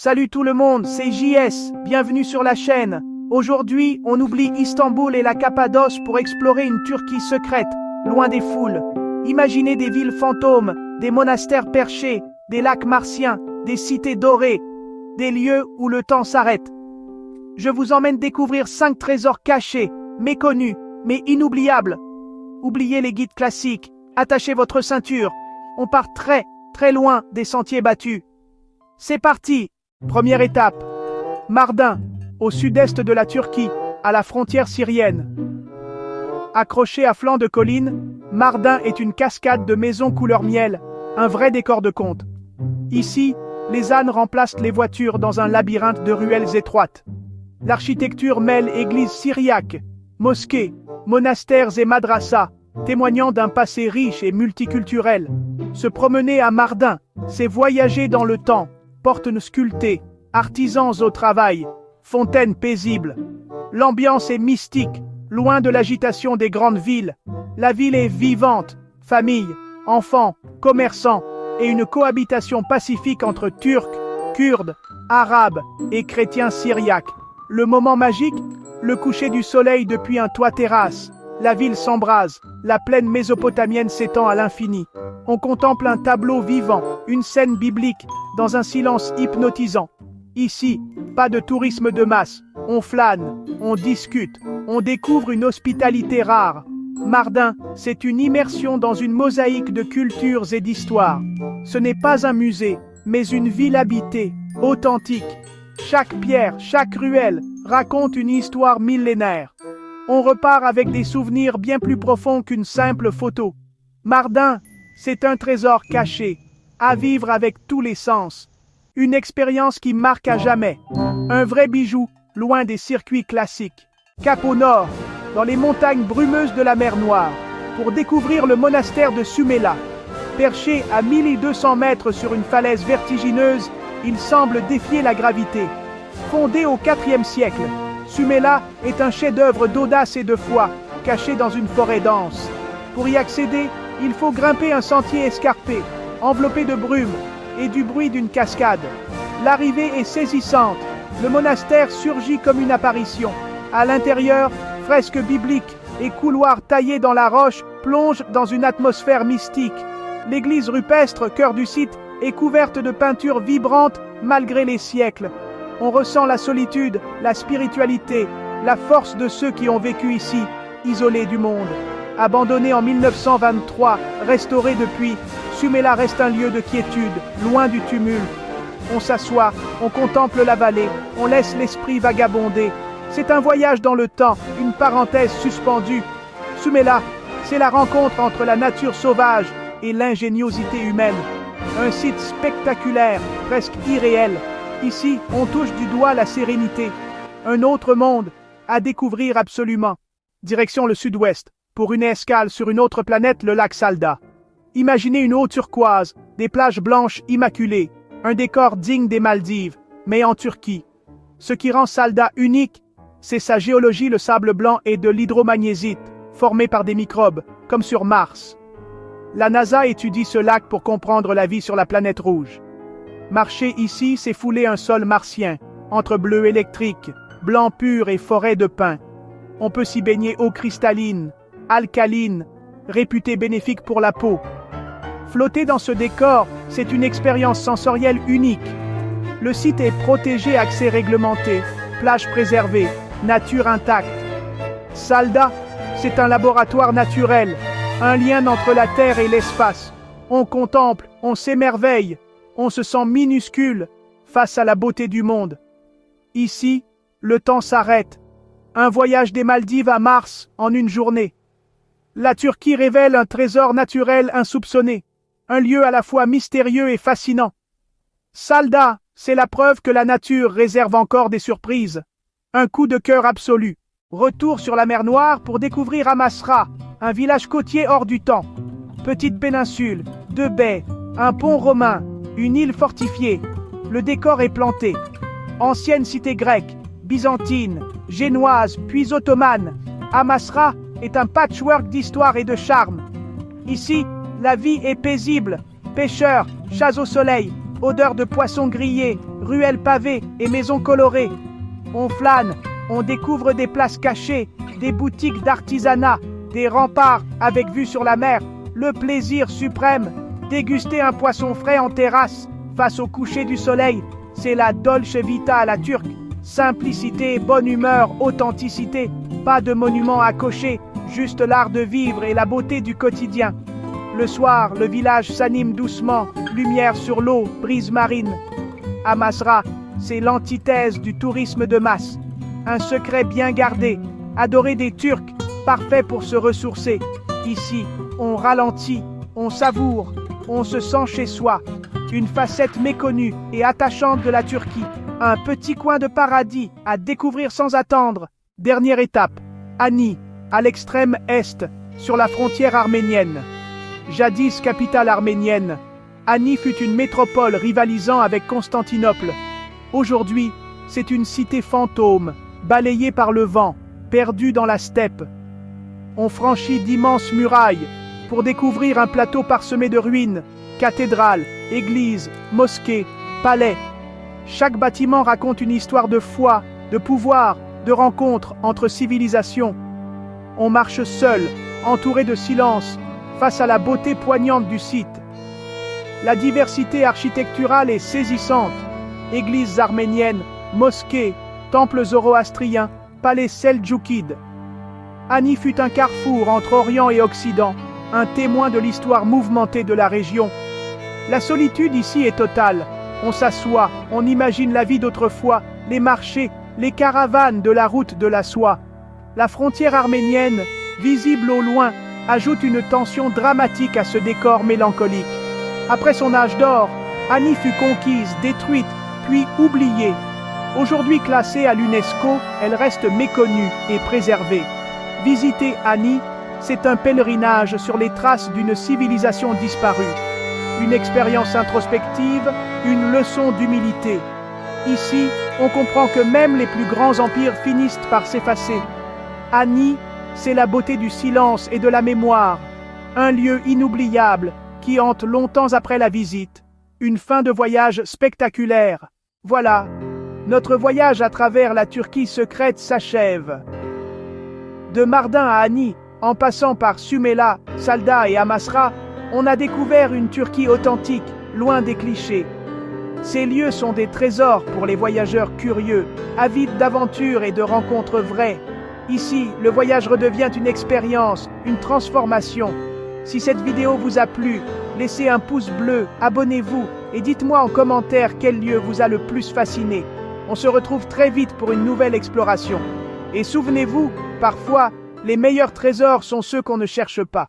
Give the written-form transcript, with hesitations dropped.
Salut tout le monde, c'est JS, bienvenue sur la chaîne. Aujourd'hui, on oublie Istanbul et la Cappadoce pour explorer une Turquie secrète, loin des foules. Imaginez des villes fantômes, des monastères perchés, des lacs martiens, des cités dorées, des lieux où le temps s'arrête. Je vous emmène découvrir 5 trésors cachés, méconnus, mais inoubliables. Oubliez les guides classiques, attachez votre ceinture. On part très, très loin des sentiers battus. C'est parti! Première étape, Mardin, au sud-est de la Turquie, à la frontière syrienne. Accroché à flanc de colline, Mardin est une cascade de maisons couleur miel, un vrai décor de conte. Ici, les ânes remplacent les voitures dans un labyrinthe de ruelles étroites. L'architecture mêle églises syriaques, mosquées, monastères et madrassas, témoignant d'un passé riche et multiculturel. Se promener à Mardin, c'est voyager dans le temps. Portes sculptées, artisans au travail, fontaines paisibles. L'ambiance est mystique, loin de l'agitation des grandes villes. La ville est vivante, famille, enfants, commerçants, et une cohabitation pacifique entre Turcs, Kurdes, Arabes et chrétiens syriaques. Le moment magique, le coucher du soleil depuis un toit terrasse. La ville s'embrase, la plaine mésopotamienne s'étend à l'infini. On contemple un tableau vivant, une scène biblique, dans un silence hypnotisant. Ici, pas de tourisme de masse. On flâne, on discute, on découvre une hospitalité rare. Mardin, c'est une immersion dans une mosaïque de cultures et d'histoires. Ce n'est pas un musée, mais une ville habitée, authentique. Chaque pierre, chaque ruelle raconte une histoire millénaire. On repart avec des souvenirs bien plus profonds qu'une simple photo. Mardin, c'est un trésor caché, à vivre avec tous les sens. Une expérience qui marque à jamais. Un vrai bijou, loin des circuits classiques. Cap au nord, dans les montagnes brumeuses de la mer Noire, pour découvrir le monastère de Sümela. Perché à 1200 mètres sur une falaise vertigineuse, il semble défier la gravité. Fondé au IVe siècle, Sümela est un chef-d'œuvre d'audace et de foi, caché dans une forêt dense. Pour y accéder, il faut grimper un sentier escarpé, enveloppé de brume et du bruit d'une cascade. L'arrivée est saisissante. Le monastère surgit comme une apparition. À l'intérieur, fresques bibliques et couloirs taillés dans la roche plongent dans une atmosphère mystique. L'église rupestre, cœur du site, est couverte de peintures vibrantes malgré les siècles. On ressent la solitude, la spiritualité, la force de ceux qui ont vécu ici, isolés du monde. Abandonné en 1923, restauré depuis, Sümela reste un lieu de quiétude, loin du tumulte. On s'assoit, on contemple la vallée, on laisse l'esprit vagabonder. C'est un voyage dans le temps, une parenthèse suspendue. Sümela, c'est la rencontre entre la nature sauvage et l'ingéniosité humaine. Un site spectaculaire, presque irréel. Ici, on touche du doigt la sérénité. Un autre monde à découvrir absolument. Direction le sud-ouest, pour une escale sur une autre planète, le lac Salda. Imaginez une eau turquoise, des plages blanches immaculées, un décor digne des Maldives, mais en Turquie. Ce qui rend Salda unique, c'est sa géologie, le sable blanc et de l'hydromagnésite, formé par des microbes, comme sur Mars. La NASA étudie ce lac pour comprendre la vie sur la planète rouge. Marcher ici, c'est fouler un sol martien, entre bleu électrique, blanc pur et forêt de pins. On peut s'y baigner eau cristalline, alcaline, réputée bénéfique pour la peau. Flotter dans ce décor, c'est une expérience sensorielle unique. Le site est protégé, accès réglementé, plage préservée, nature intacte. Salda, c'est un laboratoire naturel, un lien entre la terre et l'espace. On contemple, on s'émerveille, on se sent minuscule face à la beauté du monde. Ici, le temps s'arrête. Un voyage des Maldives à Mars en une journée. La Turquie révèle un trésor naturel insoupçonné, un lieu à la fois mystérieux et fascinant. Salda, c'est la preuve que la nature réserve encore des surprises. Un coup de cœur absolu. Retour sur la mer Noire pour découvrir Amasra, un village côtier hors du temps. Petite péninsule, 2 baies, un pont romain, une île fortifiée. Le décor est planté. Ancienne cité grecque, byzantine, génoise, puis ottomane. Amasra est un patchwork d'histoire et de charme. Ici, la vie est paisible. Pêcheurs, chasse au soleil, odeur de poisson grillé, ruelles pavées et maisons colorées. On flâne, on découvre des places cachées, des boutiques d'artisanat, des remparts avec vue sur la mer. Le plaisir suprême, déguster un poisson frais en terrasse face au coucher du soleil, c'est la dolce vita à la turque. Simplicité, bonne humeur, authenticité, pas de monument à cocher, juste l'art de vivre et la beauté du quotidien. Le soir, le village s'anime doucement, lumière sur l'eau, brise marine. Amasra, c'est l'antithèse du tourisme de masse. Un secret bien gardé, adoré des Turcs, parfait pour se ressourcer. Ici, on ralentit, on savoure, on se sent chez soi. Une facette méconnue et attachante de la Turquie. Un petit coin de paradis à découvrir sans attendre. Dernière étape, Ani, à l'extrême est, sur la frontière arménienne. Jadis capitale arménienne, Ani fut une métropole rivalisant avec Constantinople. Aujourd'hui, c'est une cité fantôme, balayée par le vent, perdue dans la steppe. On franchit d'immenses murailles pour découvrir un plateau parsemé de ruines, cathédrales, églises, mosquées, palais. Chaque bâtiment raconte une histoire de foi, de pouvoir, de rencontre entre civilisations. On marche seul, entouré de silence, face à la beauté poignante du site. La diversité architecturale est saisissante. Églises arméniennes, mosquées, temples zoroastriens, palais seldjoukides. Ani fut un carrefour entre Orient et Occident, un témoin de l'histoire mouvementée de la région. La solitude ici est totale. On s'assoit, on imagine la vie d'autrefois, les marchés, les caravanes de la route de la soie. La frontière arménienne, visible au loin, ajoute une tension dramatique à ce décor mélancolique. Après son âge d'or, Ani fut conquise, détruite, puis oubliée. Aujourd'hui classée à l'UNESCO, elle reste méconnue et préservée. Visiter Ani, c'est un pèlerinage sur les traces d'une civilisation disparue. Une expérience introspective, une leçon d'humilité. Ici, on comprend que même les plus grands empires finissent par s'effacer. Ani, c'est la beauté du silence et de la mémoire, un lieu inoubliable qui hante longtemps après la visite, une fin de voyage spectaculaire. Voilà, notre voyage à travers la Turquie secrète s'achève. De Mardin à Ani, en passant par Sümela, Salda et Amasra, on a découvert une Turquie authentique, loin des clichés. Ces lieux sont des trésors pour les voyageurs curieux, avides d'aventures et de rencontres vraies. Ici, le voyage redevient une expérience, une transformation. Si cette vidéo vous a plu, laissez un pouce bleu, abonnez-vous et dites-moi en commentaire quel lieu vous a le plus fasciné. On se retrouve très vite pour une nouvelle exploration. Et souvenez-vous, parfois, les meilleurs trésors sont ceux qu'on ne cherche pas.